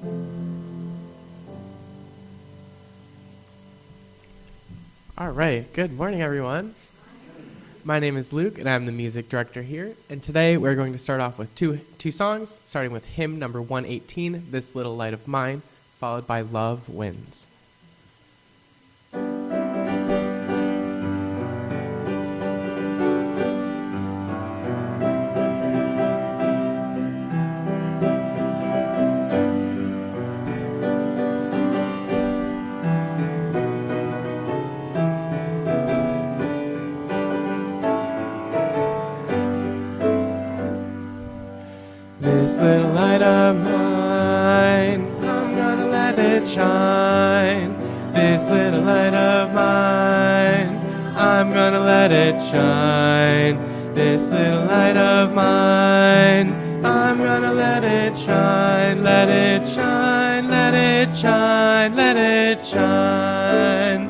All right, good morning, everyone. My name is Luke, and I'm the music director here. And today we're going to start off with two songs, starting with hymn number 118, This Little Light of Mine, followed by Love Wins. This little light of mine, I'm gonna let it shine. This little light of mine, I'm gonna let it shine. This little light of mine, I'm gonna let it shine. Let it shine, let it shine, let it shine.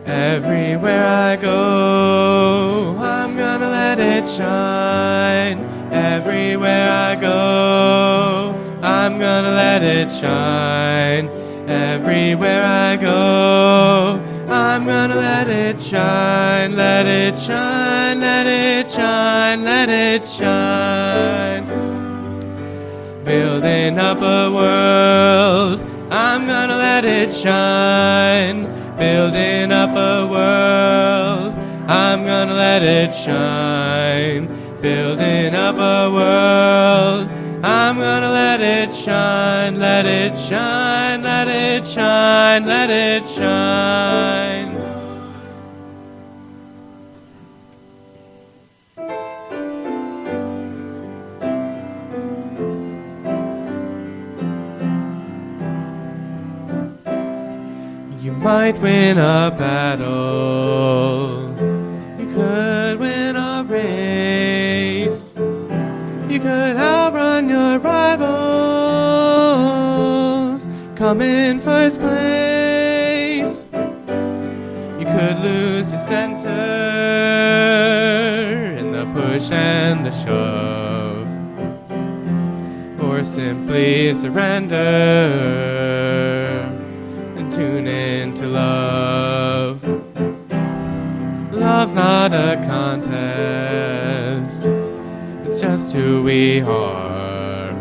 Everywhere I go, I'm gonna let it shine. Everywhere I go, I'm gonna let it shine. Everywhere I go, I'm gonna let it shine. Let it shine, let it shine, let it shine. Building up a world, I'm gonna let it shine. Building up a world, I'm gonna let it shine. Building up a world, I'm gonna let it shine. Let it shine, let it shine, let it shine. You might win a battle, you could win a race, you could outrun your rivals, come in first place. You could lose your center in the push and the shove, or simply surrender and tune into love. Love's not a contest, it's just who we are.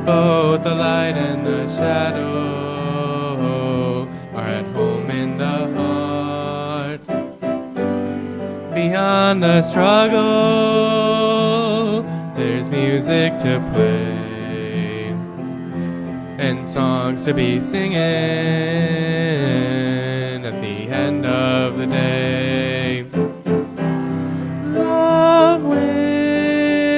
Both the light and the shadow are at home in the heart. Beyond the struggle, there's music to play and songs to be singing at the end of the day. Love wins,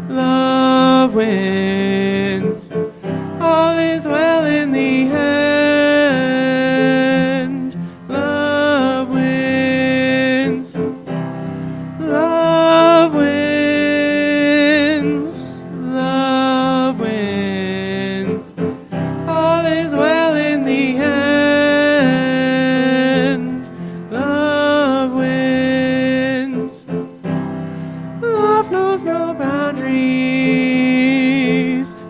love wins, all is well in the end. Love wins, love wins, love wins, all is well in the end. Love wins. Love knows no boundaries,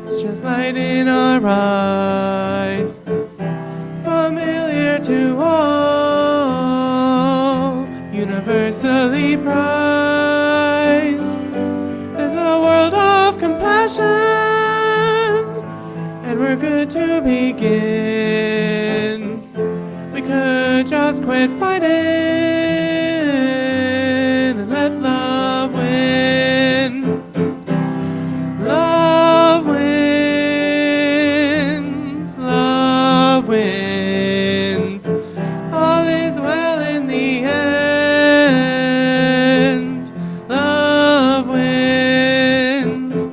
it's just light in our eyes, familiar to all, universally prized. There's a world of compassion, and we're good to begin. We could just quit fighting and let love win. Love wins, love wins, all is well in the end. Love wins,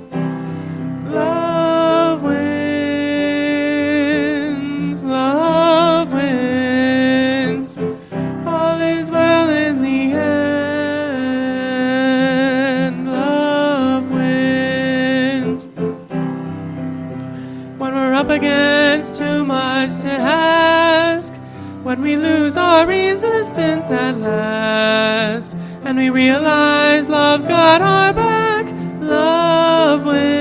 love wins, love wins, all is well in the end. Love wins. When we're up against too much to ask, when we lose our resistance at last, and we realize love's got our back, love wins.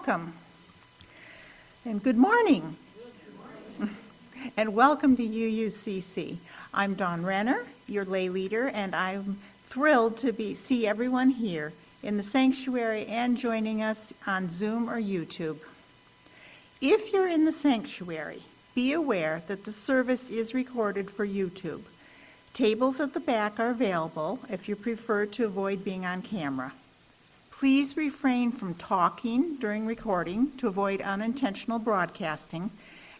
welcome. And good morning. And welcome to UUCC. I'm Dawn Renner, your lay leader, and I'm thrilled to see everyone here in the sanctuary and joining us on Zoom or YouTube. If you're in the sanctuary, be aware that the service is recorded for YouTube. Tables at the back are available if you prefer to avoid being on camera. Please refrain from talking during recording to avoid unintentional broadcasting,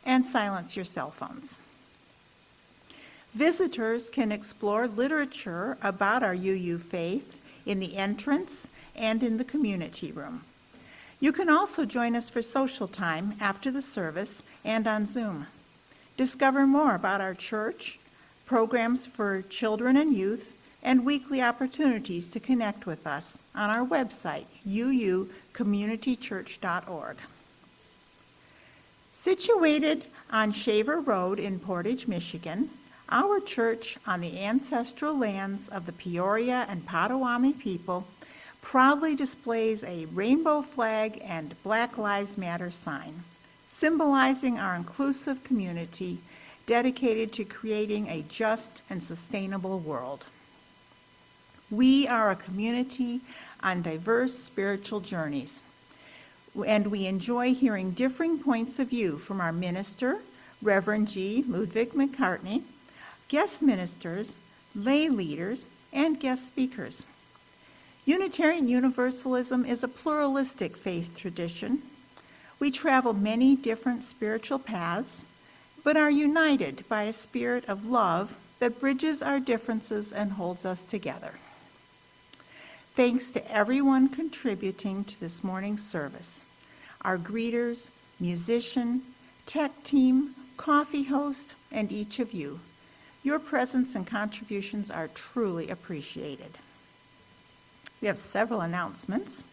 and silence your cell phones. Visitors can explore literature about our UU faith in the entrance and in the community room. You can also join us for social time after the service and on Zoom. Discover more about our church, programs for children and youth, and weekly opportunities to connect with us on our website, uucommunitychurch.org. Situated on Shaver Road in Portage, Michigan, our church on the ancestral lands of the Peoria and Potawatomi people proudly displays a rainbow flag and Black Lives Matter sign, symbolizing our inclusive community dedicated to creating a just and sustainable world. We are a community on diverse spiritual journeys, and we enjoy hearing differing points of view from our minister, Reverend G. Ludwig McCartney, guest ministers, lay leaders, and guest speakers. Unitarian Universalism is a pluralistic faith tradition. We travel many different spiritual paths, but are united by a spirit of love that bridges our differences and holds us together. Thanks to everyone contributing to this morning's service. Our greeters, musician, tech team, coffee host, and each of you. Your presence and contributions are truly appreciated. We have several announcements.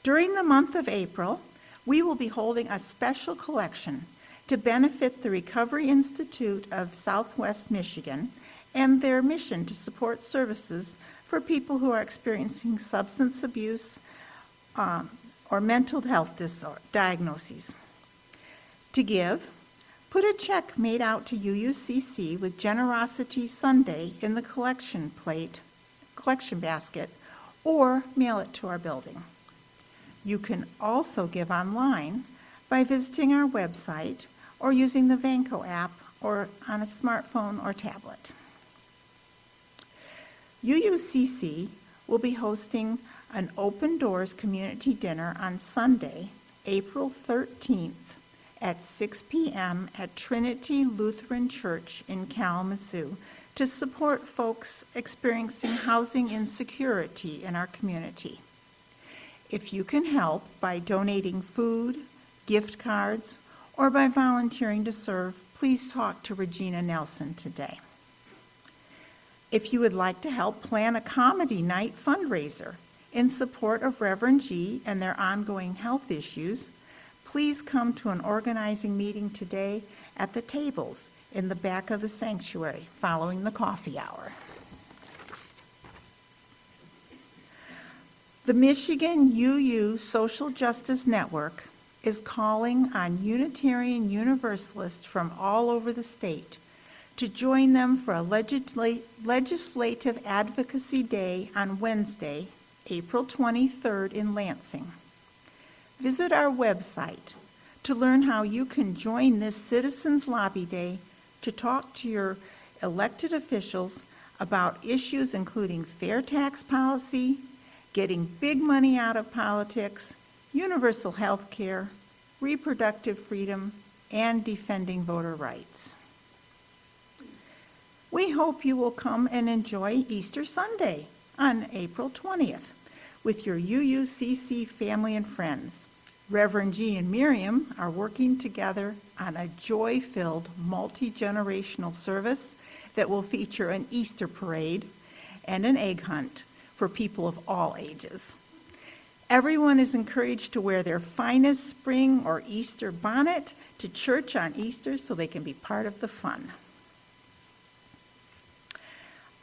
During the month of April, we will be holding a special collection to benefit the Recovery Institute of Southwest Michigan and their mission to support services for people who are experiencing substance abuse or mental health diagnoses. To give, put a check made out to UUCC with Generosity Sunday in the collection basket, or mail it to our building. You can also give online by visiting our website or using the Vanco app or on a smartphone or tablet. UUCC will be hosting an Open Doors Community Dinner on Sunday, April 13th at 6 p.m. at Trinity Lutheran Church in Kalamazoo to support folks experiencing housing insecurity in our community. If you can help by donating food, gift cards, or by volunteering to serve, please talk to Regina Nelson today. If you would like to help plan a comedy night fundraiser in support of Reverend G and their ongoing health issues, please come to an organizing meeting today at the tables in the back of the sanctuary following the coffee hour. The Michigan UU Social Justice Network is calling on Unitarian Universalists from all over the state to join them for a legislative advocacy day on Wednesday, April 23rd in Lansing. Visit our website to learn how you can join this Citizens Lobby Day to talk to your elected officials about issues including fair tax policy, getting big money out of politics, universal health care, reproductive freedom, and defending voter rights. We hope you will come and enjoy Easter Sunday on April 20th with your UUCC family and friends. Reverend G and Miriam are working together on a joy-filled, multi-generational service that will feature an Easter parade and an egg hunt for people of all ages. Everyone is encouraged to wear their finest spring or Easter bonnet to church on Easter so they can be part of the fun.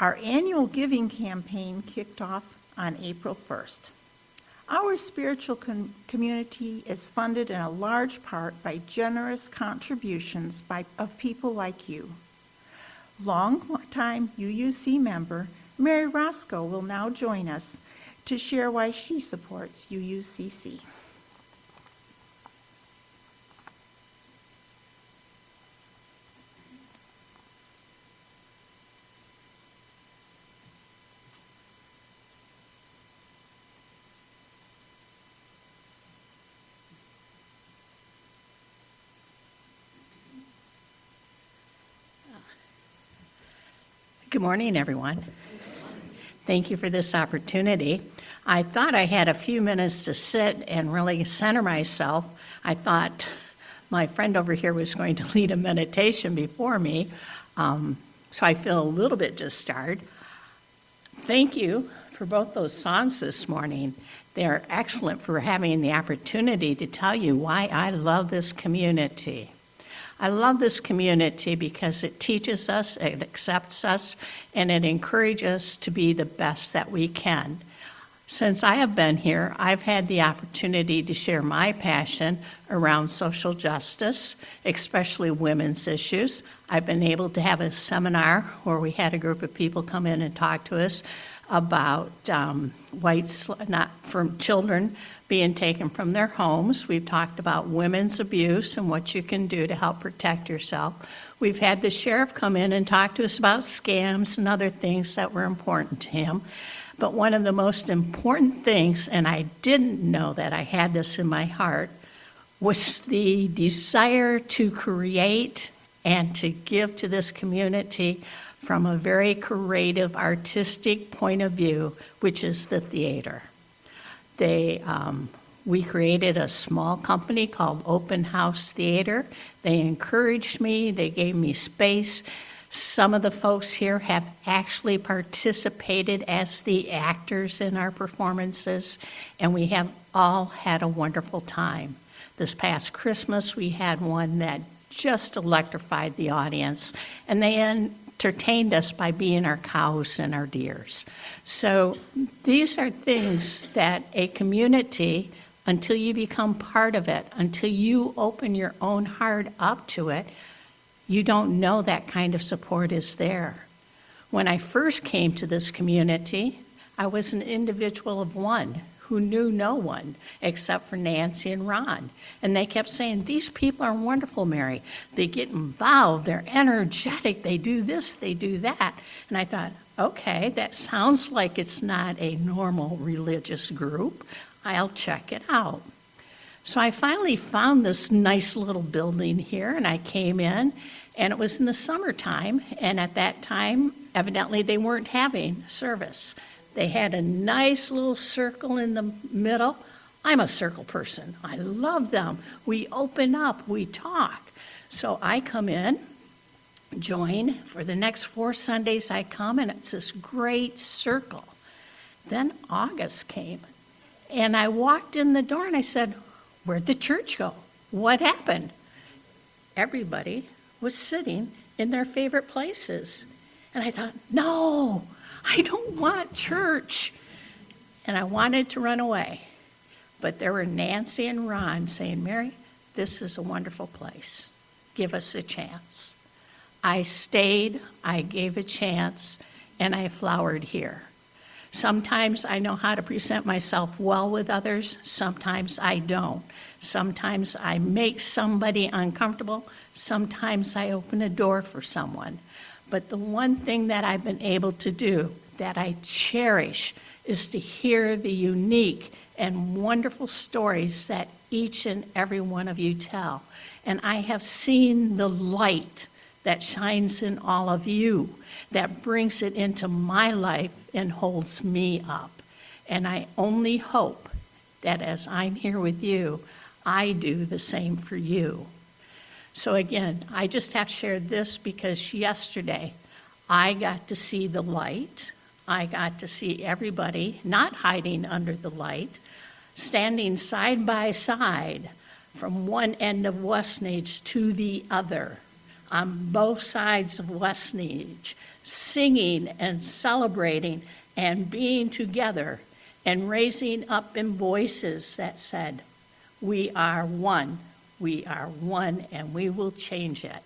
Our annual giving campaign kicked off on April 1st. Our spiritual community is funded in a large part by generous contributions of people like you. Long-time UUC member Mary Roscoe will now join us to share why she supports UUCC. Good morning, everyone. Thank you for this opportunity. I thought I had a few minutes to sit and really center myself. I thought my friend over here was going to lead a meditation before me, so I feel a little bit disturbed. Thank you for both those songs this morning. They're excellent for having the opportunity to tell you why I love this community. I love this community because it teaches us, it accepts us, and it encourages us to be the best that we can. Since I have been here, I've had the opportunity to share my passion around social justice, especially women's issues. I've been able to have a seminar where we had a group of people come in and talk to us about children being taken from their homes. We've talked about women's abuse and what you can do to help protect yourself. We've had the sheriff come in and talk to us about scams and other things that were important to him. But one of the most important things, and I didn't know that I had this in my heart, was the desire to create and to give to this community from a very creative, artistic point of view, which is the theater. We created a small company called Open House Theater. They encouraged me, they gave me space. Some of the folks here have actually participated as the actors in our performances, and we have all had a wonderful time. This past Christmas, we had one that just electrified the audience, and they entertained us by being our cows and our deers. So these are things that a community, until you become part of it, until you open your own heart up to it, you don't know that kind of support is there. When I first came to this community, I was an individual of one who knew no one except for Nancy and Ron. And they kept saying, these people are wonderful, Mary. They get involved, they're energetic, they do this, they do that. And I thought, okay, that sounds like it's not a normal religious group. I'll check it out. So I finally found this nice little building here, and I came in, and it was in the summertime, and at that time, evidently they weren't having service. They had a nice little circle in the middle. I'm a circle person. I love them. We open up, we talk. So I come in, join. For the next 4 Sundays I come, and it's this great circle. Then August came, and I walked in the door, and I said, where'd the church go? What happened? Everybody was sitting in their favorite places. And I thought, no, I don't want church. And I wanted to run away. But there were Nancy and Ron saying, Mary, this is a wonderful place. Give us a chance. I stayed, I gave a chance, and I flowered here. Sometimes I know how to present myself well with others, sometimes I don't. Sometimes I make somebody uncomfortable, sometimes I open a door for someone. But the one thing that I've been able to do that I cherish is to hear the unique and wonderful stories that each and every one of you tell. And I have seen the light that shines in all of you, that brings it into my life and holds me up. And I only hope that as I'm here with you, I do the same for you. So again, I just have shared this because yesterday I got to see the light. I got to see everybody not hiding under the light, standing side by side from one end of Westnedge to the other, on both sides of Westnedge, singing and celebrating and being together and raising up in voices that said, we are one, and we will change it.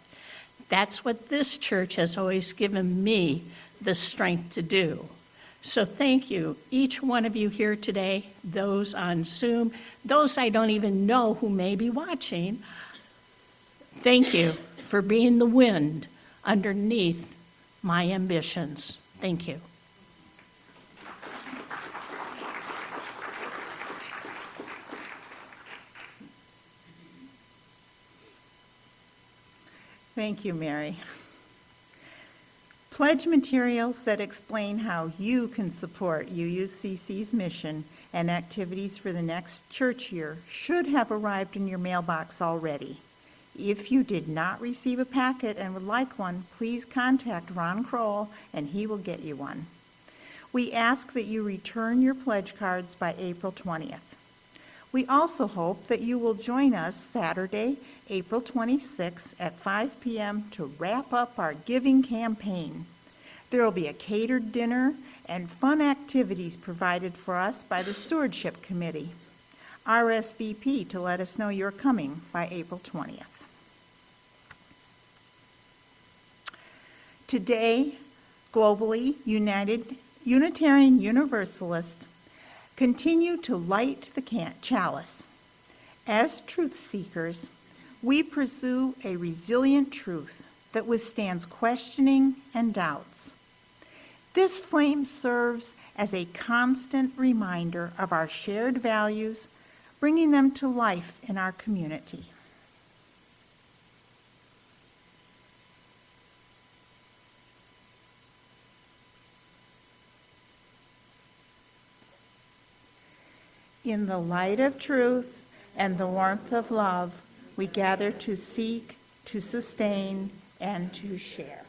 That's what this church has always given me the strength to do. So thank you, each one of you here today, those on Zoom, those I don't even know who may be watching. Thank you for being the wind underneath my ambitions. Thank you. Thank you, Mary. Pledge materials that explain how you can support UUCC's mission and activities for the next church year should have arrived in your mailbox already. If you did not receive a packet and would like one, please contact Ron Kroll and he will get you one. We ask that you return your pledge cards by April 20th. We also hope that you will join us Saturday, April 26th at 5 p.m. to wrap up our giving campaign. There will be a catered dinner and fun activities provided for us by the Stewardship Committee. RSVP to let us know you're coming by April 20th. Today, globally Unitarian Universalists continue to light the chalice. As truth seekers, we pursue a resilient truth that withstands questioning and doubts. This flame serves as a constant reminder of our shared values, bringing them to life in our community. In the light of truth and the warmth of love, we gather to seek, to sustain, and to share.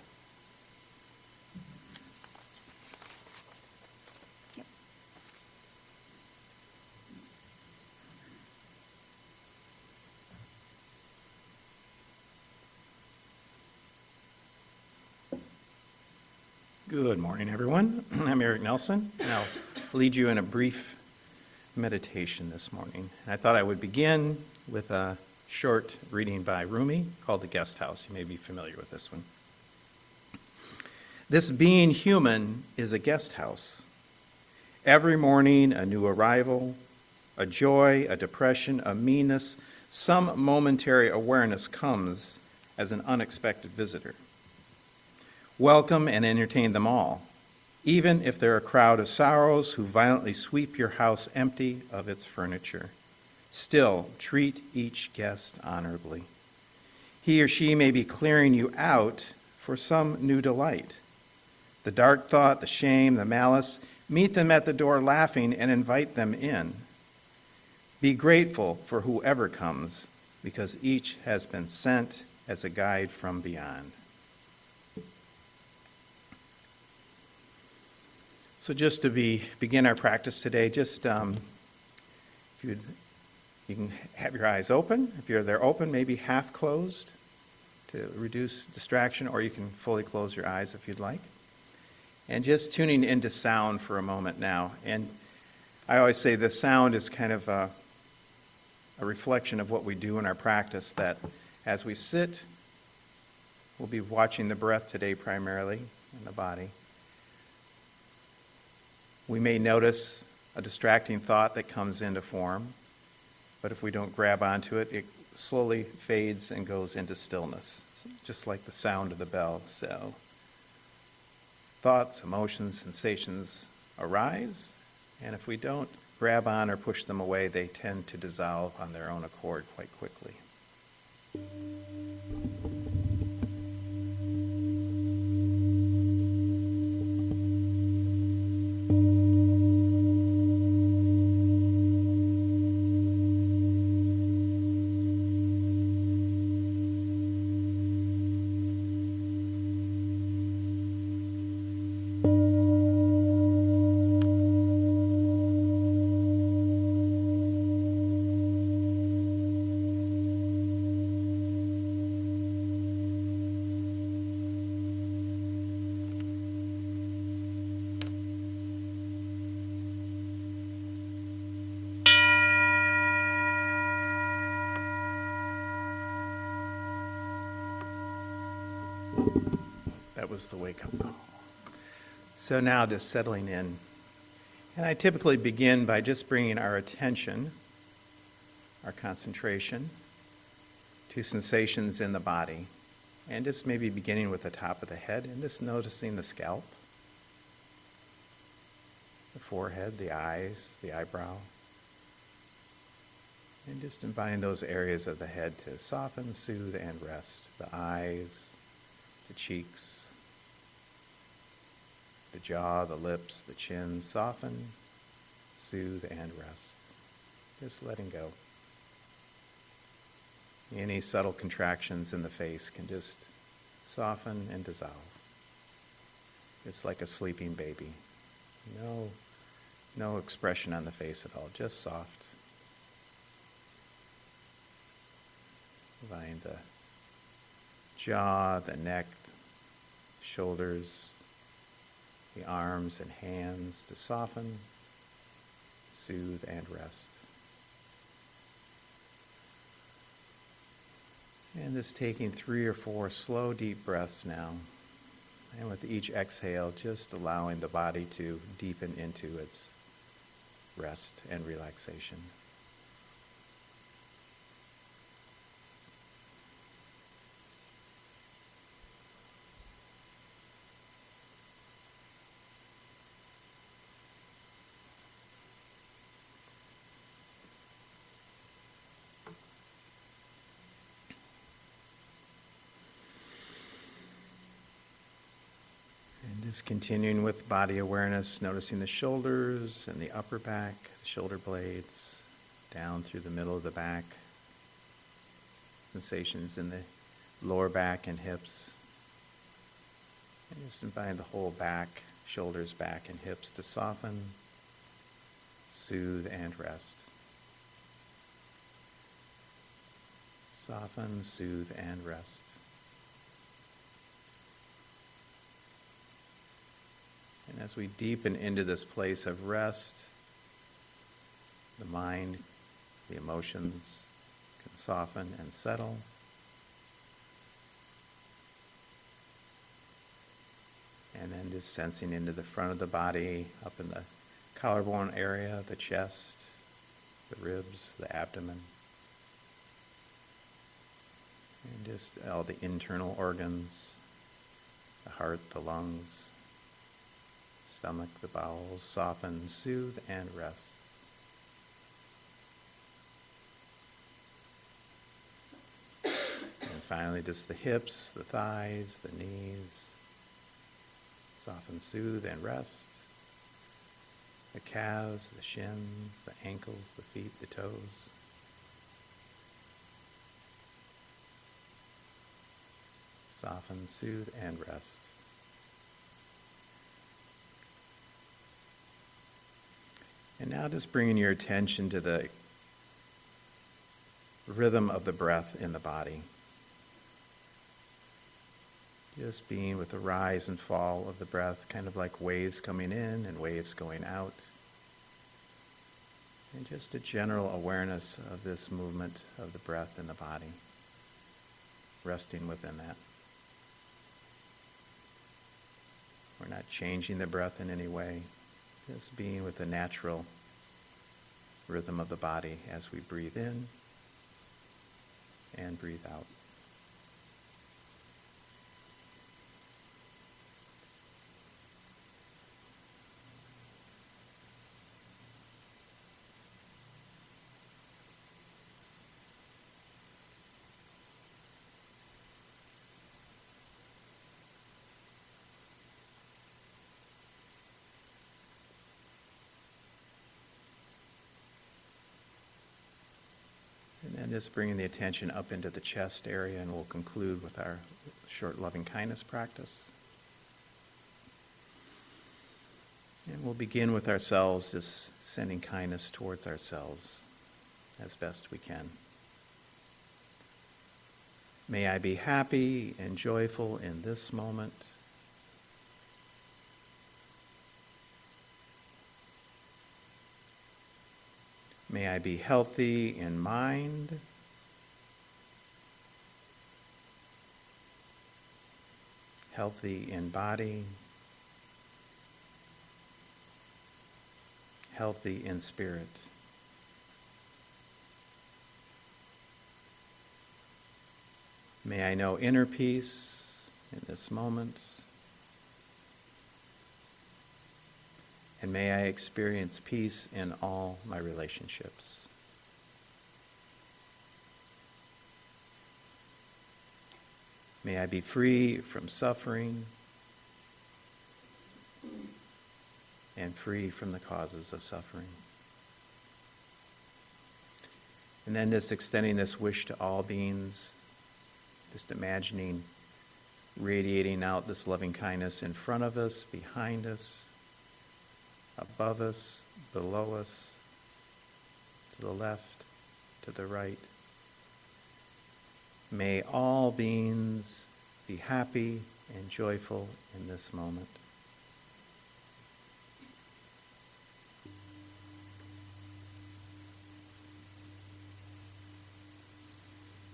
Yep. Good morning, everyone. I'm Eric Nelson, and I'll lead you in a brief meditation this morning. And I thought I would begin with a short reading by Rumi called The Guest House. You may be familiar with this one. This being human is a guest house. Every morning, a new arrival, a joy, a depression, a meanness, some momentary awareness comes as an unexpected visitor. Welcome and entertain them all, even if they're a crowd of sorrows who violently sweep your house empty of its furniture. Still, treat each guest honorably. He or she may be clearing you out for some new delight. The dark thought, the shame, the malice, meet them at the door laughing and invite them in. Be grateful for whoever comes, because each has been sent as a guide from beyond. So just to begin our practice today, just if you can have your eyes open. If they're open, maybe half closed to reduce distraction, or you can fully close your eyes if you'd like. And just tuning into sound for a moment now. And I always say the sound is kind of a reflection of what we do in our practice, that as we sit, we'll be watching the breath today primarily in the body. We may notice a distracting thought that comes into form, but if we don't grab onto it, it slowly fades and goes into stillness, just like the sound of the bell. So thoughts, emotions, sensations arise, and if we don't grab on or push them away, they tend to dissolve on their own accord quite quickly. that was the wake-up call. So now just settling in. And I typically begin by just bringing our attention, our concentration, to sensations in the body. And just maybe beginning with the top of the head and just noticing the scalp, the forehead, the eyes, the eyebrow. And just inviting those areas of the head to soften, soothe, and rest. The eyes, the cheeks, the jaw, the lips, the chin. Soften, soothe, and rest. Just letting go. Any subtle contractions in the face can just soften and dissolve. It's like a sleeping baby. No expression on the face at all, just soft. Inviting the jaw, the neck, shoulders, the arms and hands to soften, soothe, and rest. And just taking 3 or 4 slow, deep breaths now. And with each exhale, just allowing the body to deepen into its rest and relaxation. Just continuing with body awareness, noticing the shoulders and the upper back, the shoulder blades, down through the middle of the back, sensations in the lower back and hips, and just inviting the whole back, shoulders, back, and hips to soften, soothe, and rest. Soften, soothe, and rest. And as we deepen into this place of rest, the mind, the emotions can soften and settle. And then just sensing into the front of the body, up in the collarbone area, the chest, the ribs, the abdomen. And just all the internal organs, the heart, the lungs, stomach, the bowels, soften, soothe, and rest. And finally, just the hips, the thighs, the knees, soften, soothe, and rest. The calves, the shins, the ankles, the feet, the toes. Soften, soothe, and rest. And now just bringing your attention to the rhythm of the breath in the body. Just being with the rise and fall of the breath, kind of like waves coming in and waves going out. And just a general awareness of this movement of the breath in the body, resting within that. We're not changing the breath in any way. Just being with the natural rhythm of the body as we breathe in and breathe out. And then just bringing the attention up into the chest area, and we'll conclude with our short loving kindness practice. And we'll begin with ourselves, just sending kindness towards ourselves as best we can. May I be happy and joyful in this moment. May I be healthy in mind. healthy in body, healthy in spirit. May I know inner peace in this moment, and may I experience peace in all my relationships. May I be free from suffering and free from the causes of suffering. And then just extending this wish to all beings, just imagining radiating out this loving kindness in front of us, behind us, above us, below us, to the left, to the right. May all beings be happy and joyful in this moment.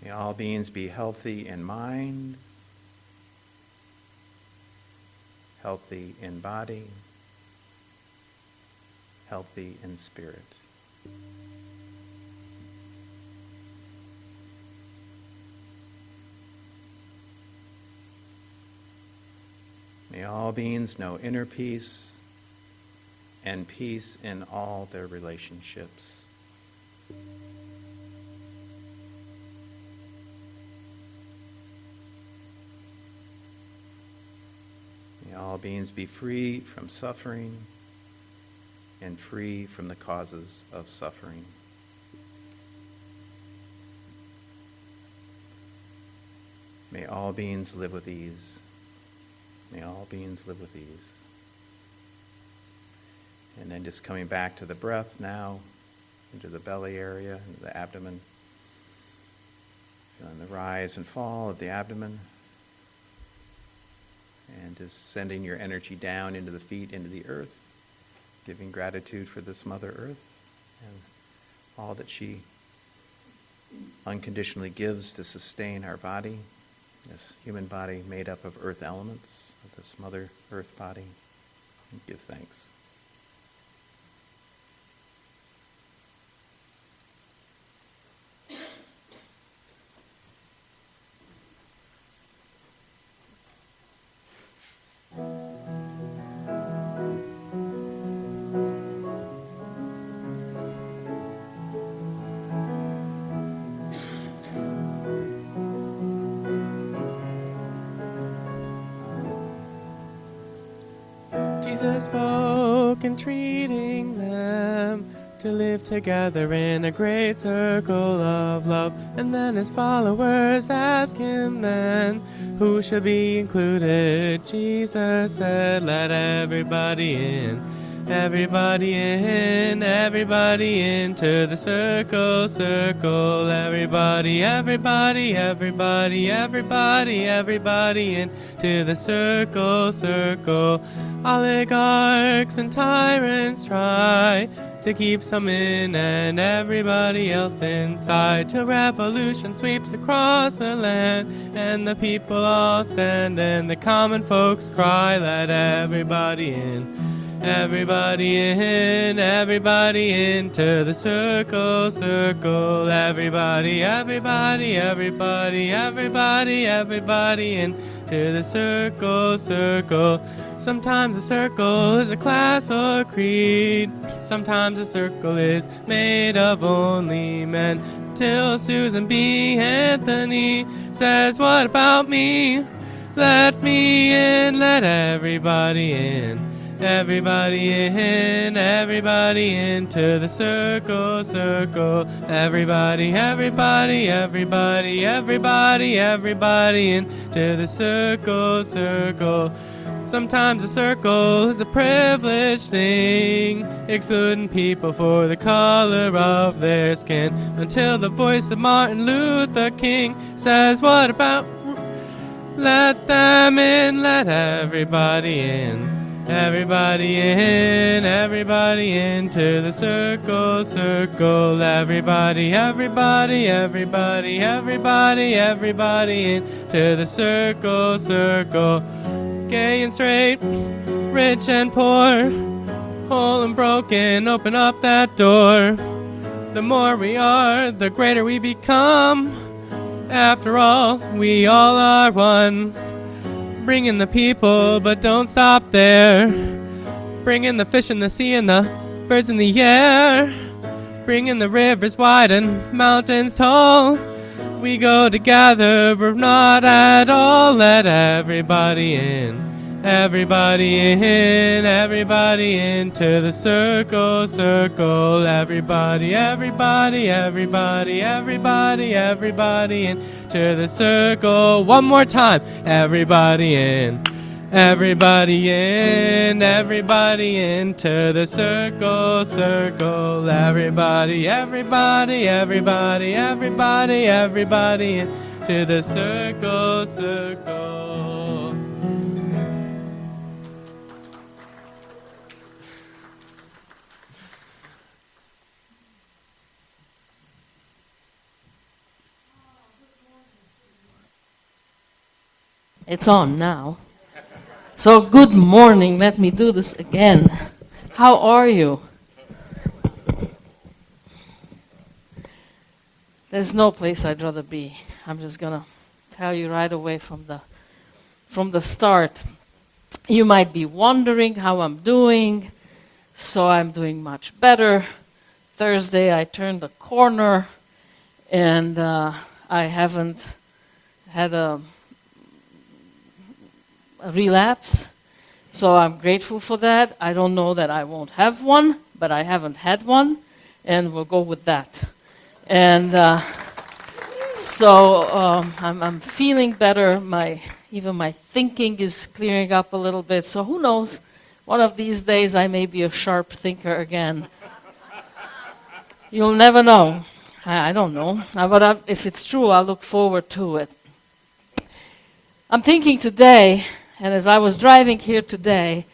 May all beings be healthy in mind, healthy in body, healthy in spirit. May all beings know inner peace and peace in all their relationships. May all beings be free from suffering and free from the causes of suffering. May all beings live with ease. May all beings live with ease. And then just coming back to the breath now, into the belly area, into the abdomen. Feeling the rise and fall of the abdomen. And just sending your energy down into the feet, into the earth, giving gratitude for this Mother Earth and all that she unconditionally gives to sustain our body, this human body made up of earth elements, of this Mother Earth body. And give thanks. Jesus spoke, entreating them to live together in a great circle of love. And then his followers asked him then, who should be included? Jesus said, let everybody in. Everybody in, everybody into the circle, circle. Everybody, everybody, everybody, everybody, everybody into the circle, circle. Oligarchs and tyrants try to keep some in and everybody else inside, till revolution sweeps across the land and the people all stand and the common folks cry, let everybody in. Everybody in, everybody into the circle, circle. Everybody, everybody, everybody, everybody, everybody into the circle, circle. Sometimes a circle is a class or creed. Sometimes a circle is made of only men. Till Susan B. Anthony says, what about me? Let me in, let everybody in. Everybody in, everybody into the circle, circle. Everybody, everybody, everybody, everybody, everybody into the circle, circle. Sometimes a circle is a privileged thing, excluding people for the color of their skin, until the voice of Martin Luther King says, what about? Let them in, let everybody in. Everybody in, everybody into the circle, circle. Everybody, everybody, everybody, everybody, everybody into the circle, circle. gay and straight, rich and poor, whole and broken, open up that door. The more we are, the greater we become. After all, we all are one. Bring in the people, but don't stop there. Bring in the fish in the sea and the birds in the air. Bring in the rivers wide and mountains tall. We go together, we're not at all. Let everybody in, everybody in, everybody into the circle, circle. Everybody, everybody, everybody, everybody, everybody into the circle. One more time. Everybody in, everybody in, everybody into the circle, circle. Everybody, everybody, everybody, everybody, everybody into the circle, circle. It's on now. So good morning, let me do this again. How are you? There's no place I'd rather be. I'm just gonna tell you right away from the start. You might be wondering how I'm doing. So I'm doing much better. Thursday I turned the corner and I haven't had a relapse, so I'm grateful for that. I don't know that I won't have one, but I haven't had one, and we'll go with that. And I'm feeling better. Even my thinking is clearing up a little bit. So who knows? One of these days I may be a sharp thinker again. You'll never know. I don't know. But if it's true, I'll look forward to it. I'm thinking today. And as I was driving here today,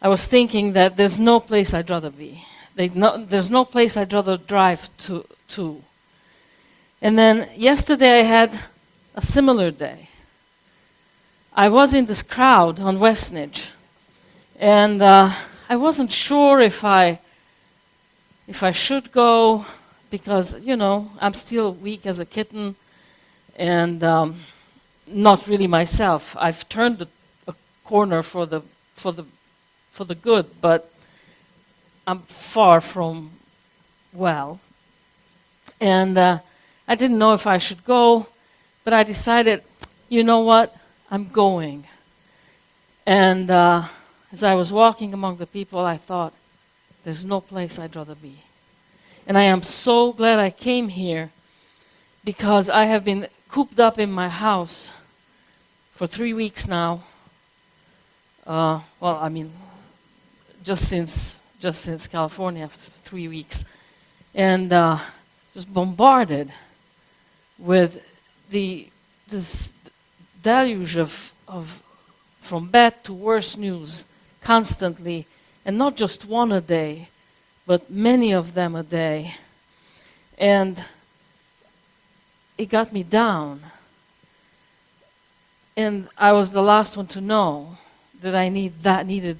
I was thinking that there's no place I'd rather be. There's no place I'd rather drive to. And then yesterday I had a similar day. I was in this crowd on Westnedge, and I wasn't sure if I should go because, I'm still weak as a kitten, and not really myself. I've turned a corner for the good, but I'm far from well. And I didn't know if I should go, but I decided, you know what, I'm going. And as I was walking among the people, I thought, there's no place I'd rather be. And I am so glad I came here because I have been cooped up in my house for 3 weeks now. Just since California, 3 weeks, and just bombarded with this deluge of from bad to worse news constantly, and not just one a day, but many of them a day, and it got me down. And I was the last one to know that I needed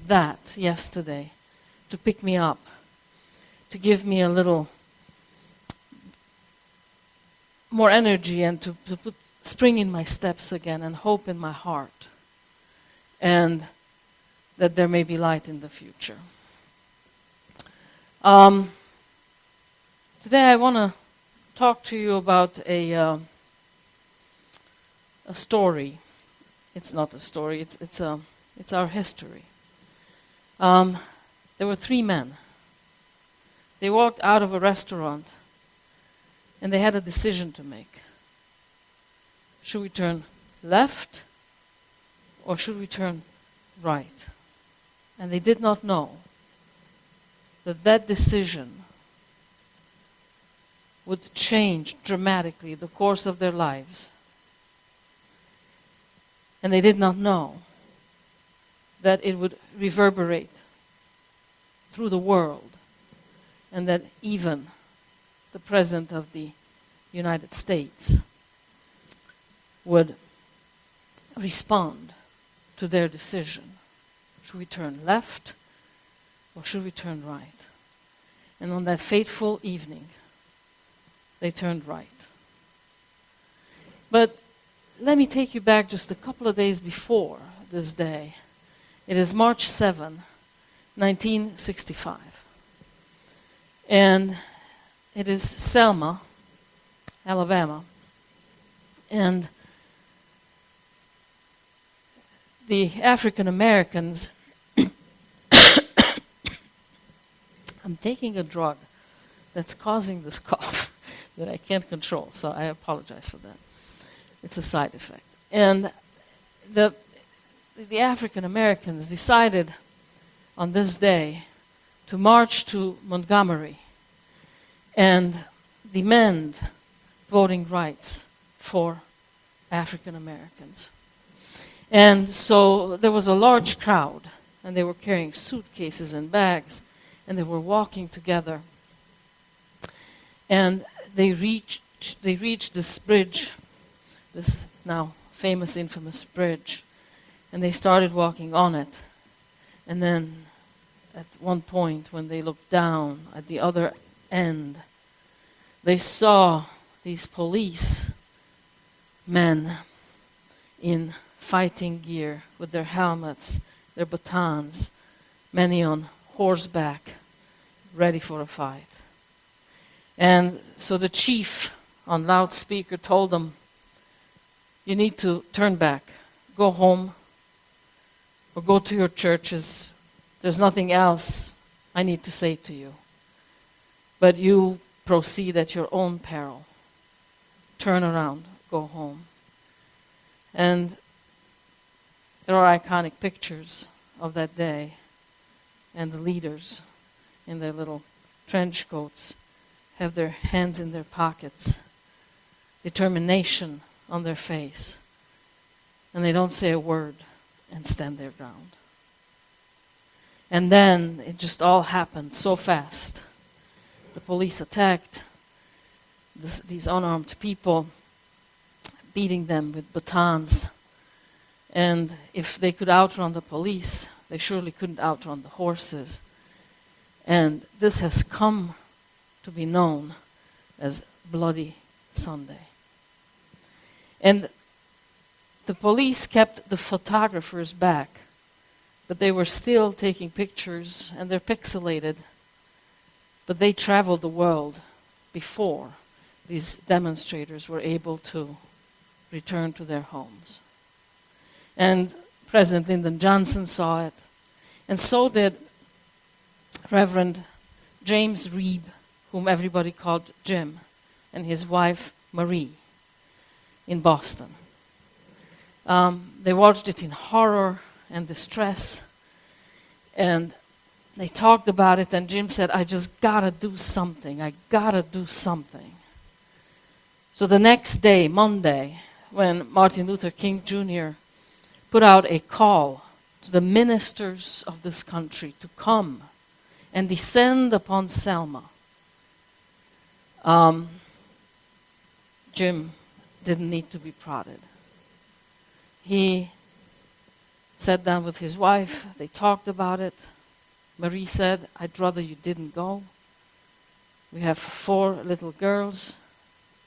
that yesterday to pick me up, to give me a little more energy and to put spring in my steps again and hope in my heart, and that there may be light in the future. Today I want to talk to you about a story. It's not a story, it's our history. There were 3 men. They walked out of a restaurant and they had a decision to make. Should we turn left or should we turn right? And they did not know that decision would change dramatically the course of their lives. And they did not know that it would reverberate through the world, and that even the President of the United States would respond to their decision. Should we turn left or should we turn right? And on that fateful evening, they turned right. But let me take you back just a couple of days before this day. It is March 7, 1965. And it is Selma, Alabama. And the African Americans, I'm taking a drug that's causing this cough that I can't control, so I apologize for that. It's a side effect. And the African Americans decided on this day to march to Montgomery and demand voting rights for African Americans. And so there was a large crowd, and they were carrying suitcases and bags, and they were walking together. And they reached this bridge, this now famous, infamous bridge, and they started walking on it. And then at one point, when they looked down at the other end, they saw these police men in fighting gear with their helmets, their batons, many on horseback, ready for a fight. And so the chief on loudspeaker told them, "You need to turn back, go home, or go to your churches. There's nothing else I need to say to you. But you proceed at your own peril. Turn around, go home." And there are iconic pictures of that day, and the leaders in their little trench coats have their hands in their pockets, determination on their face, and they don't say a word and stand their ground. And then it just all happened so fast. The police attacked these unarmed people, beating them with batons. And if they could outrun the police, they surely couldn't outrun the horses. And this has come to be known as Bloody Sunday. And the police kept the photographers back, but they were still taking pictures, and they're pixelated. But they traveled the world before these demonstrators were able to return to their homes. And President Lyndon Johnson saw it, and so did Reverend James Reeb, whom everybody called Jim, and his wife Marie in Boston. They watched it in horror and distress, and they talked about it, and Jim said, "I just gotta do something. I gotta do something." So the next day, Monday, when Martin Luther King Jr. put out a call to the ministers of this country to come and descend upon Selma, Jim didn't need to be prodded. He sat down with his wife. They talked about it. Marie said, "I'd rather you didn't go. We have 4 little girls.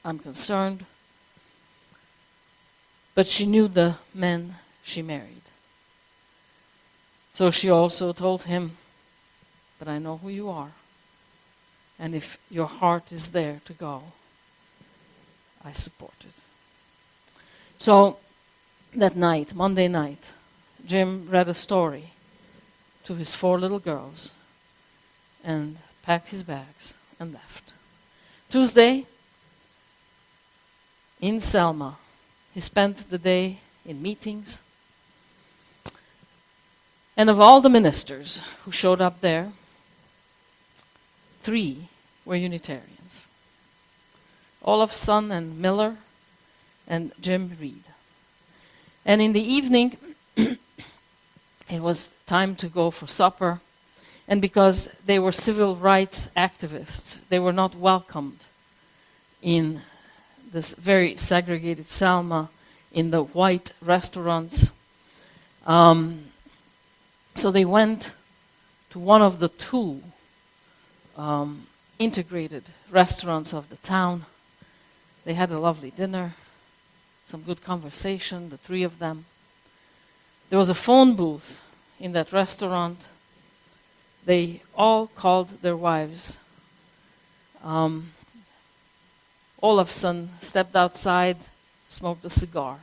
I'm concerned." But she knew the men she married. So she also told him, "But I know who you are. And if your heart is there to go, I support it." So that night, Monday night, Jim read a story to his 4 little girls and packed his bags and left. Tuesday, in Selma, he spent the day in meetings. And of all the ministers who showed up there, 3 were Unitarians. Olafson and Miller and Jim Reed. And in the evening, it was time to go for supper. And because they were civil rights activists, they were not welcomed in this very segregated Selma in the white restaurants. So they went to one of the two integrated restaurants of the town. They had a lovely dinner, some good conversation, the three of them. There was a phone booth in that restaurant. They all called their wives. Olafson stepped outside, smoked a cigar.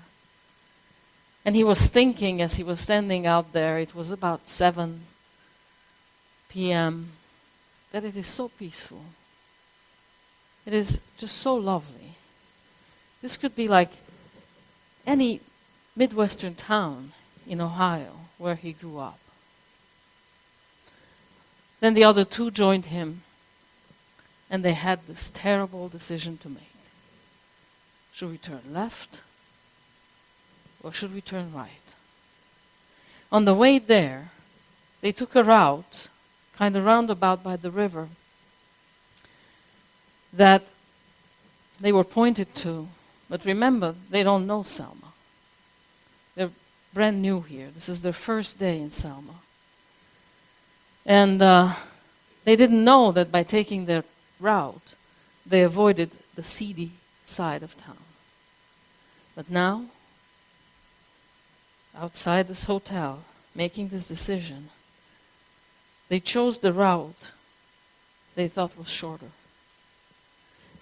And he was thinking as he was standing out there, it was about 7 p.m., that it is so peaceful. It is just so lovely. This could be like any Midwestern town in Ohio where he grew up. Then the other two joined him, and they had this terrible decision to make. Should we turn left, or should we turn right? On the way there, they took a route, kind of roundabout by the river, that they were pointed to. But remember, they don't know Selma. They're brand new here. This is their first day in Selma. And they didn't know that by taking their route, they avoided the seedy side of town. But now, outside this hotel, making this decision, they chose the route they thought was shorter.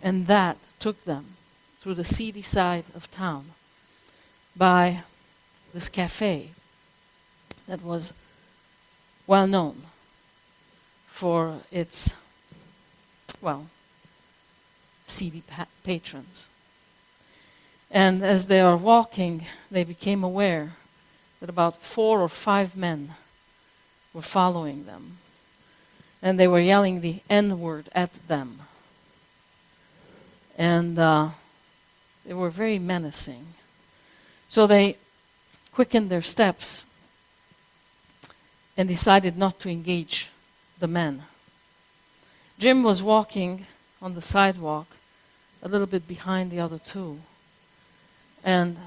And that took them through the seedy side of town by this cafe that was well known for its, seedy patrons. And as they are walking, they became aware that about 4 or 5 men were following them. And they were yelling the N-word at them. And they were very menacing. So they quickened their steps and decided not to engage the men. Jim was walking on the sidewalk a little bit behind the other two. And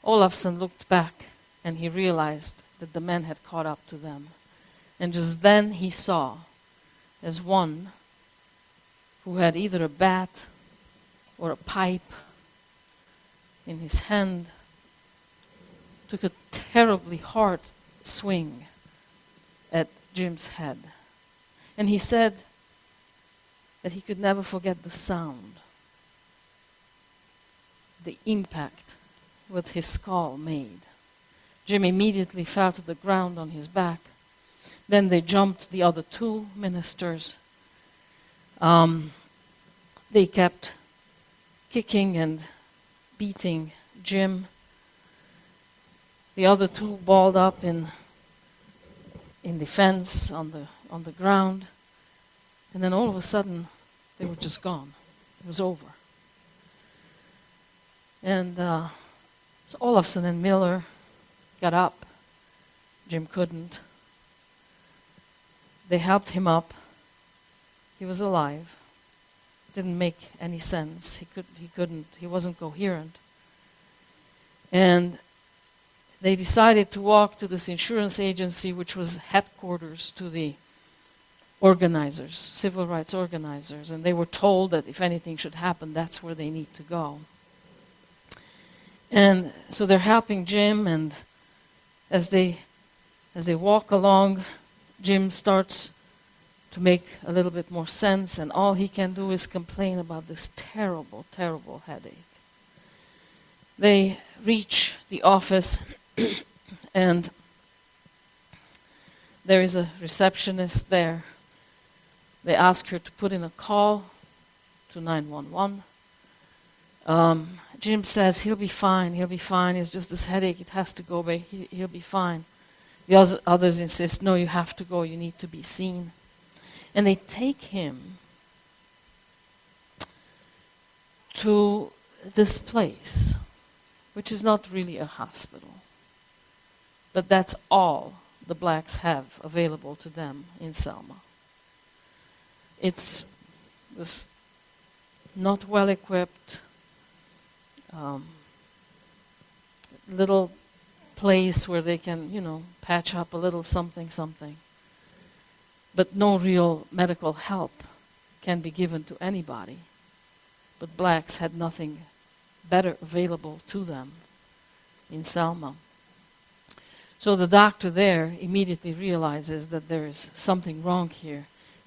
Olafson looked back and he realized that the men had caught up to them. And just then he saw, as one who had either a bat or a pipe in his hand, took a terribly hard swing at Jim's head. And he said that he could never forget the sound, the impact what his skull made. Jim immediately fell to the ground on his back. Then they jumped the other 2 ministers. They kept kicking and beating Jim. The other 2 balled up in defense on the ground. And then all of a sudden, they were just gone. It was over. And so Olafson and Miller got up. Jim couldn't. They helped him up. He was alive. Didn't make any sense. He wasn't coherent. And they decided to walk to this insurance agency, which was headquarters to the organizers, civil rights organizers. And they were told that if anything should happen, that's where they need to go. And so they're helping Jim, and as they walk along, Jim starts to make a little bit more sense, and all he can do is complain about this terrible, terrible headache. They reach the office, and there is a receptionist there. They ask her to put in a call to 911. Jim says he'll be fine, it's just this headache, it has to go away, he'll be fine. The others insist, no, you have to go, you need to be seen. And they take him to this place, which is not really a hospital, but that's all the blacks have available to them in Selma. It's this not well equipped little place where they can, patch up a little something, something. But no real medical help can be given to anybody. But blacks had nothing better available to them in Selma. So the doctor there immediately realizes that there is something wrong here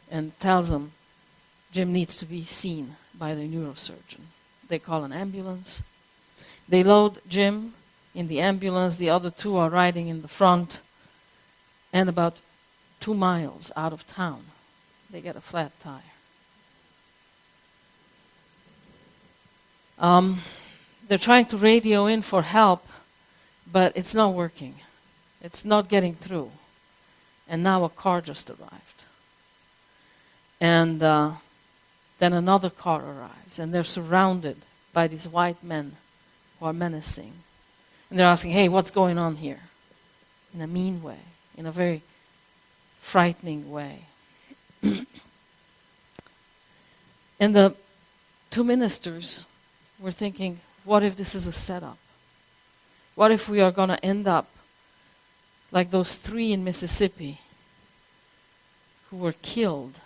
and tells him Jim needs to be seen by the neurosurgeon. They call an ambulance. They load Jim in the ambulance. The other two are riding in the front. And about 2 miles out of town, they get a flat tire. They're trying to radio in for help, but it's not working. It's not getting through. And now a car just arrived. And then another car arrives, and they're surrounded by these white men who are menacing. And they're asking, hey, what's going on here? In a mean way, in a very frightening way. And the two ministers were thinking, what if this is a setup? What if we are going to end up like those 3 in Mississippi who were killed?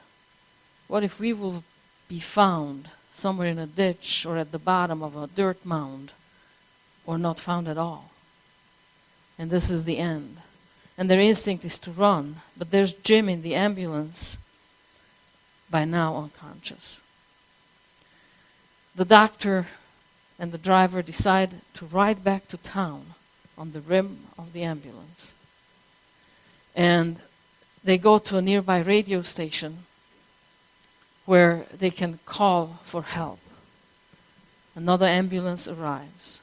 What if we will be found somewhere in a ditch or at the bottom of a dirt mound or not found at all? And this is the end. And their instinct is to run, but there's Jim in the ambulance, by now unconscious. The doctor and the driver decide to ride back to town on the rim of the ambulance. And they go to a nearby radio station where they can call for help. Another ambulance arrives.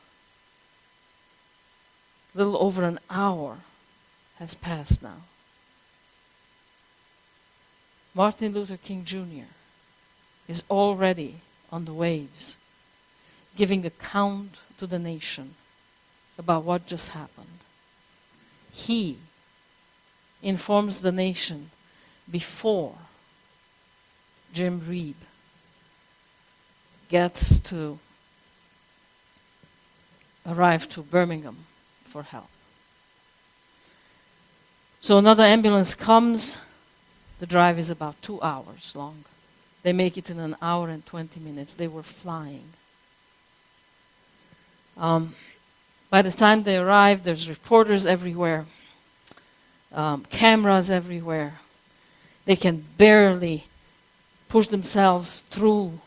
A little over an hour has passed now. Martin Luther King Jr. is already on the waves, giving account to the nation about what just happened. He informs the nation before Jim Reeb gets to arrive to Birmingham for help. So another ambulance comes. The drive is about 2 hours long. They make it in 1 hour and 20 minutes. They were flying. By the time they arrive, there's reporters everywhere, cameras everywhere. They can barely push themselves through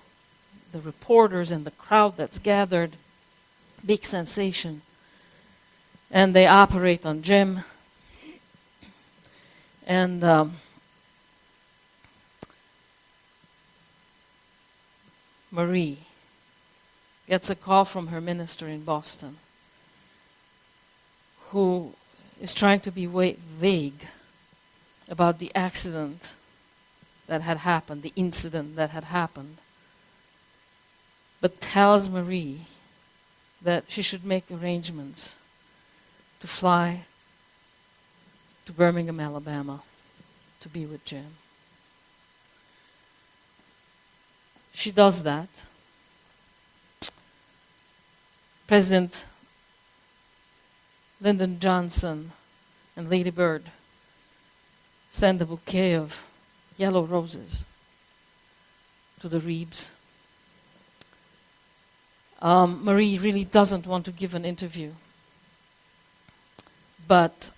the reporters and the crowd that's gathered. Big sensation. And they operate on Jim. And Marie gets a call from her minister in Boston, who is trying to be vague about the accident that had happened, the incident that had happened, but tells Marie that she should make arrangements to fly to Birmingham, Alabama, to be with Jim. She does that. President Lyndon Johnson and Lady Bird send a bouquet of yellow roses to the Reebs. Marie really doesn't want to give an interview, but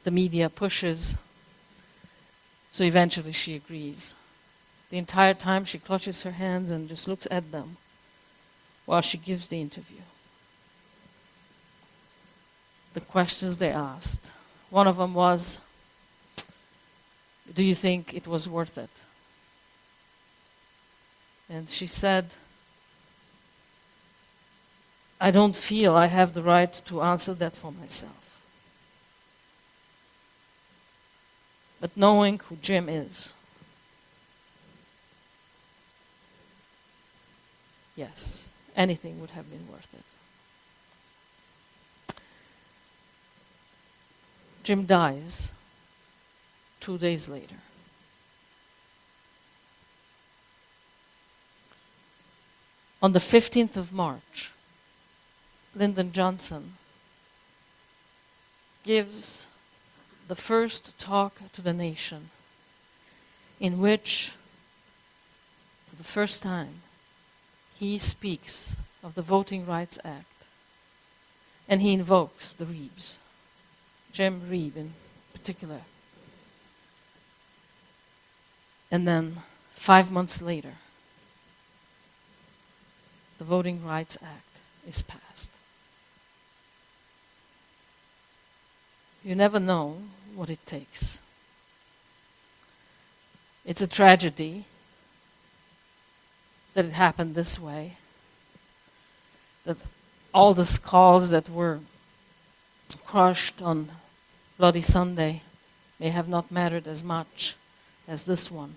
the media pushes, so eventually she agrees. The entire time she clutches her hands and just looks at them while she gives the interview. The questions they asked. One of them was, do you think it was worth it? And she said, I don't feel I have the right to answer that for myself. But knowing who Jim is, yes, anything would have been worth it. Jim dies 2 days later. On the 15th of March, Lyndon Johnson gives the first talk to the nation in which, for the first time, he speaks of the Voting Rights Act, and he invokes the Reebs, Jim Reeb in particular. And then 5 months later, the Voting Rights Act is passed. You never know what it takes. It's a tragedy that it happened this way, that all the skulls that were crushed on Bloody Sunday may have not mattered as much as this one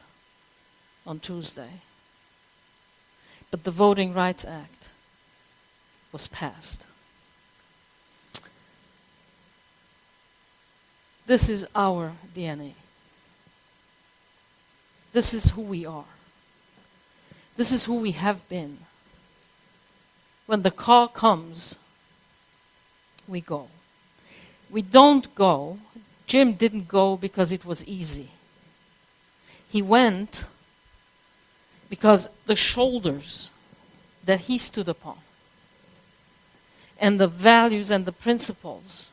on Tuesday. But the Voting Rights Act was passed. This is our DNA. This is who we are. This is who we have been. When the call comes, we go. We don't go. Jim didn't go because it was easy. He went because the shoulders that he stood upon and the values and the principles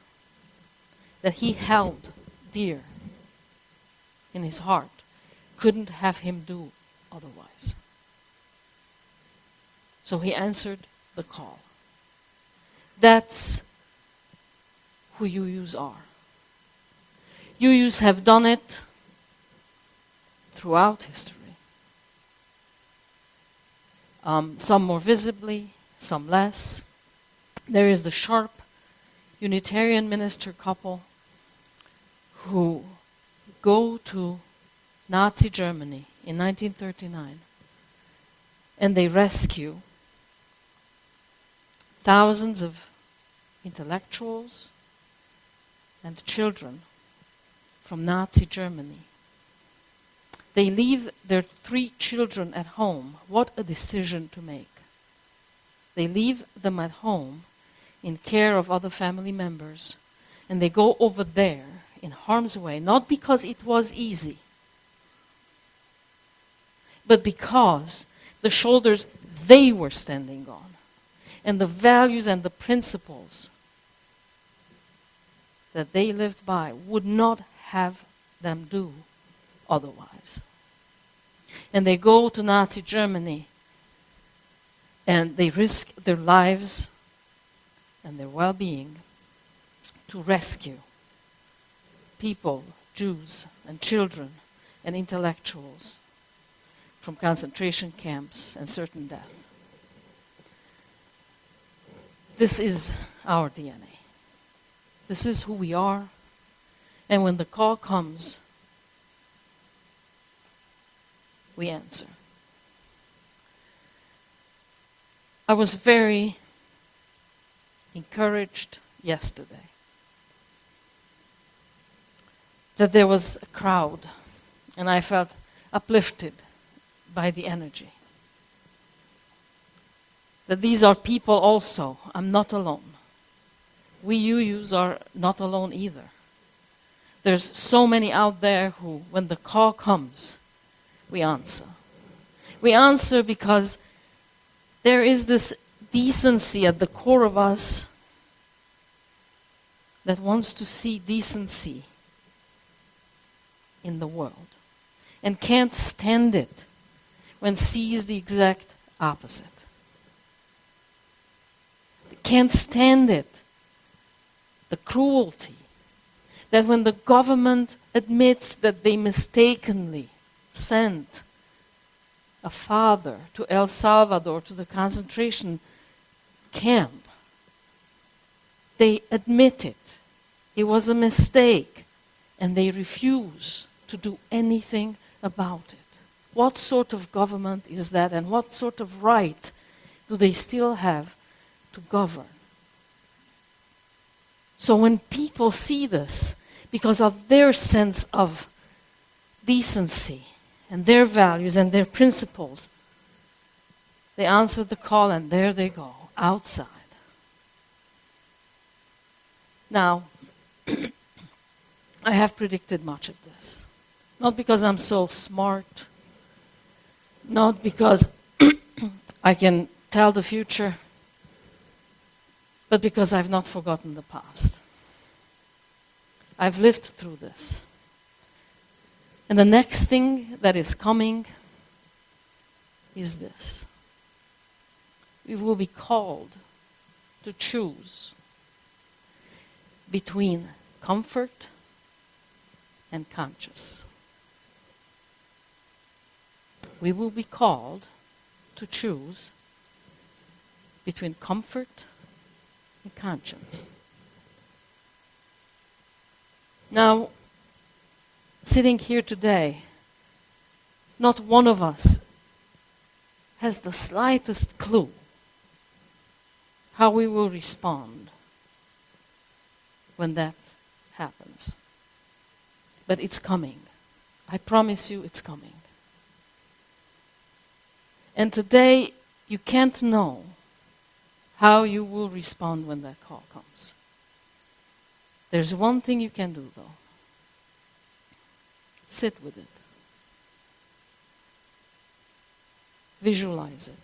that he held dear in his heart couldn't have him do otherwise. So he answered the call. That's who UUs are. UUs have done it throughout history. Some more visibly, some less. There is the sharp Unitarian minister couple who go to Nazi Germany in 1939 and they rescue thousands of intellectuals and children from Nazi Germany. They leave their 3 children at home. What a decision to make. They leave them at home in care of other family members, and they go over there in harm's way, not because it was easy, but because the shoulders they were standing on and the values and the principles that they lived by would not have them do otherwise. And they go to Nazi Germany and they risk their lives and their well-being to rescue people, Jews and children and intellectuals from concentration camps and certain death. This is our DNA. This is who we are. And when the call comes, we answer. I was very encouraged yesterday that there was a crowd, and I felt uplifted by the energy. That these are people also. I'm not alone. We UUs are not alone either. There's so many out there who, when the call comes, we answer. We answer because there is this decency at the core of us that wants to see decency in the world and can't stand it when sees the exact opposite. They can't stand it, the cruelty, that when the government admits that they mistakenly sent a father to El Salvador, to the concentration camp, they admit it. It was a mistake, and they refuse to do anything about it. What sort of government is that, and what sort of right do they still have to govern? So when people see this, because of their sense of decency and their values and their principles, they answer the call and there they go, outside. Now, I have predicted much of this. Not because I'm so smart, not because I can tell the future, but because I've not forgotten the past. I've lived through this. And the next thing that is coming is this. We will be called to choose between comfort and conscience. We will be called to choose between comfort and conscience. Now, sitting here today, not one of us has the slightest clue how we will respond when that happens. But it's coming. I promise you it's coming. And today, you can't know how you will respond when that call comes. There's one thing you can do, though. Sit with it. Visualize it.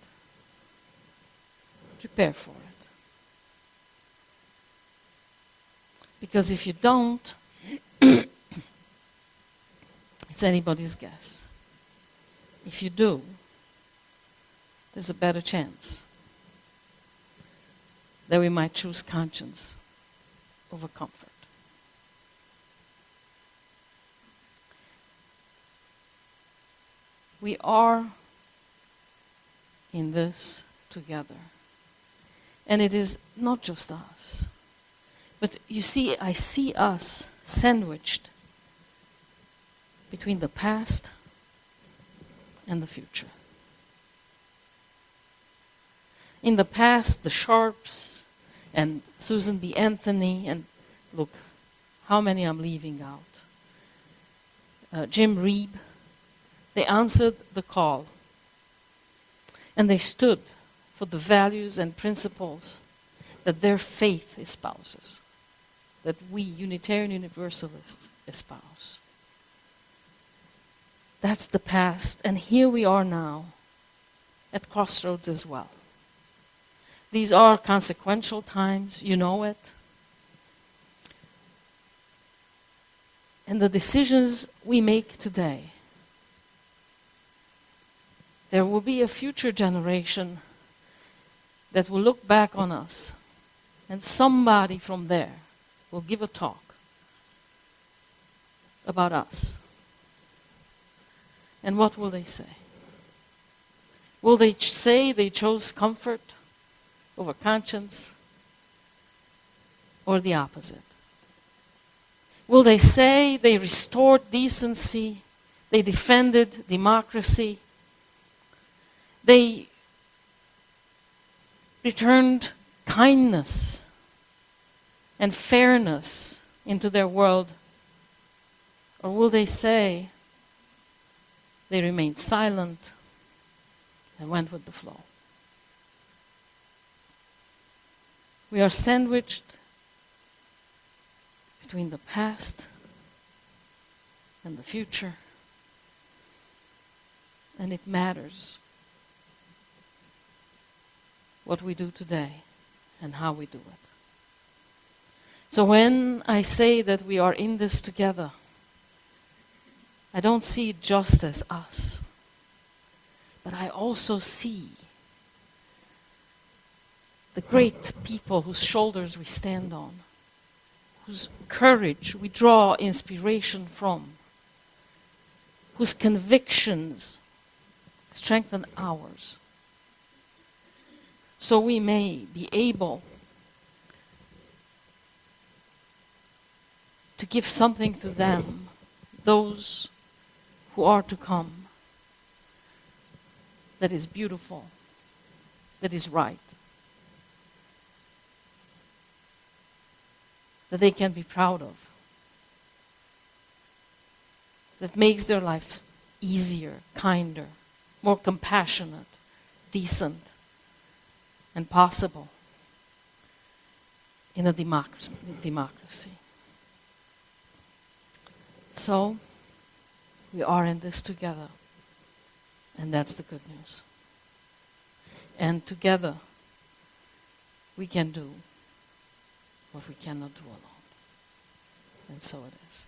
Prepare for it. Because if you don't, it's anybody's guess. If you do, there's a better chance that we might choose conscience over comfort. We are in this together. And it is not just us. But you see, I see us sandwiched between the past and the future. In the past, the Sharps and Susan B. Anthony, and look, how many I'm leaving out. Jim Reeb, they answered the call. And they stood for the values and principles that their faith espouses, that we Unitarian Universalists espouse. That's the past, and here we are now at crossroads as well. These are consequential times, you know it. And the decisions we make today, there will be a future generation that will look back on us, and somebody from there will give a talk about us. And what will they say? Will they say they chose comfort over conscience, or the opposite? Will they say they restored decency, they defended democracy, they returned kindness and fairness into their world? Or will they say they remained silent and went with the flow? We are sandwiched between the past and the future, and it matters what we do today and how we do it. So when I say that we are in this together, I don't see it just as us, but I also see the great people whose shoulders we stand on, whose courage we draw inspiration from, whose convictions strengthen ours, so we may be able to give something to them, those who are to come, that is beautiful, that is right, that they can be proud of, that makes their life easier, kinder, more compassionate, decent, and possible in a democracy. So, we are in this together. And that's the good news. And together, we can do what we cannot do alone. And so it is.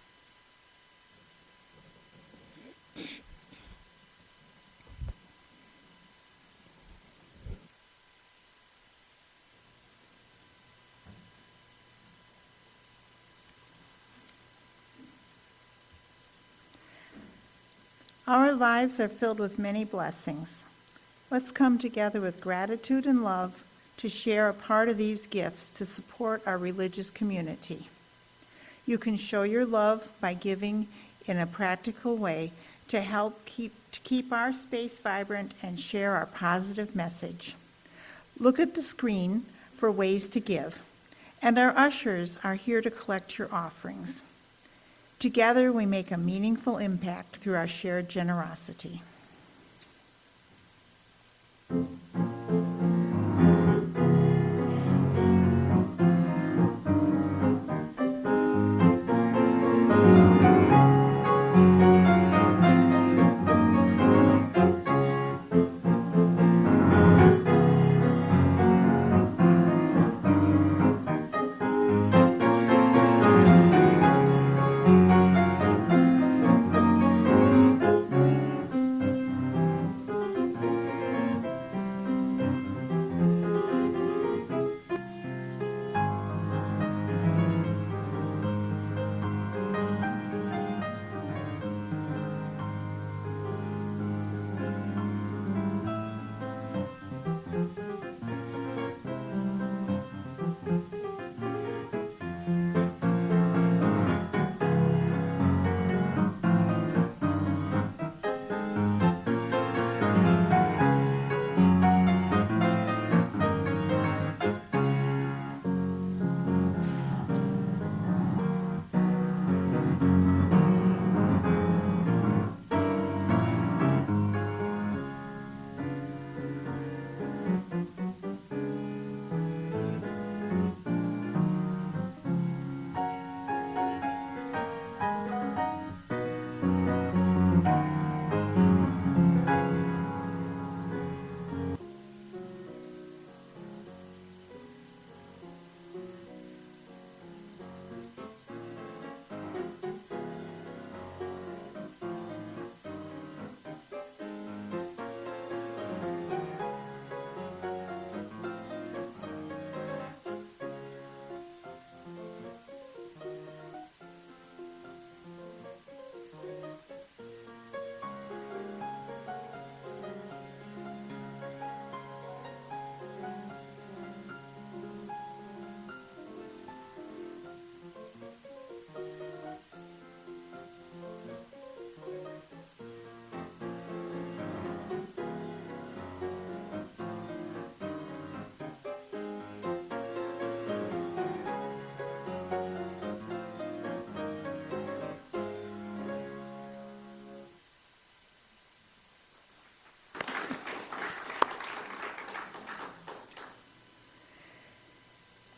Our lives are filled with many blessings. Let's come together with gratitude and love to share a part of these gifts to support our religious community. You can show your love by giving in a practical way to help keep our space vibrant and share our positive message. Look at the screen for ways to give, and our ushers are here to collect your offerings. Together, we make a meaningful impact through our shared generosity.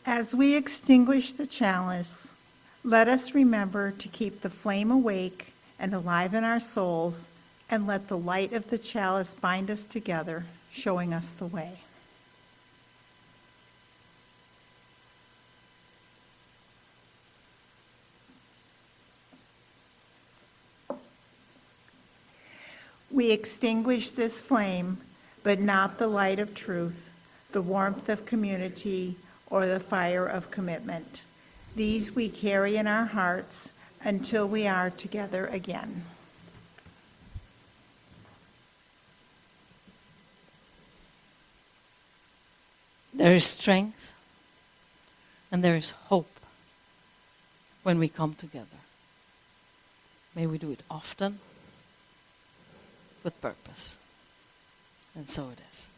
As we extinguish the chalice, let us remember to keep the flame awake and alive in our souls, and let the light of the chalice bind us together, showing us the way. We extinguish this flame, but not the light of truth, the warmth of community, or the fire of commitment. These we carry in our hearts until we are together again. There is strength and there is hope when we come together. May we do it often with purpose. And so it is.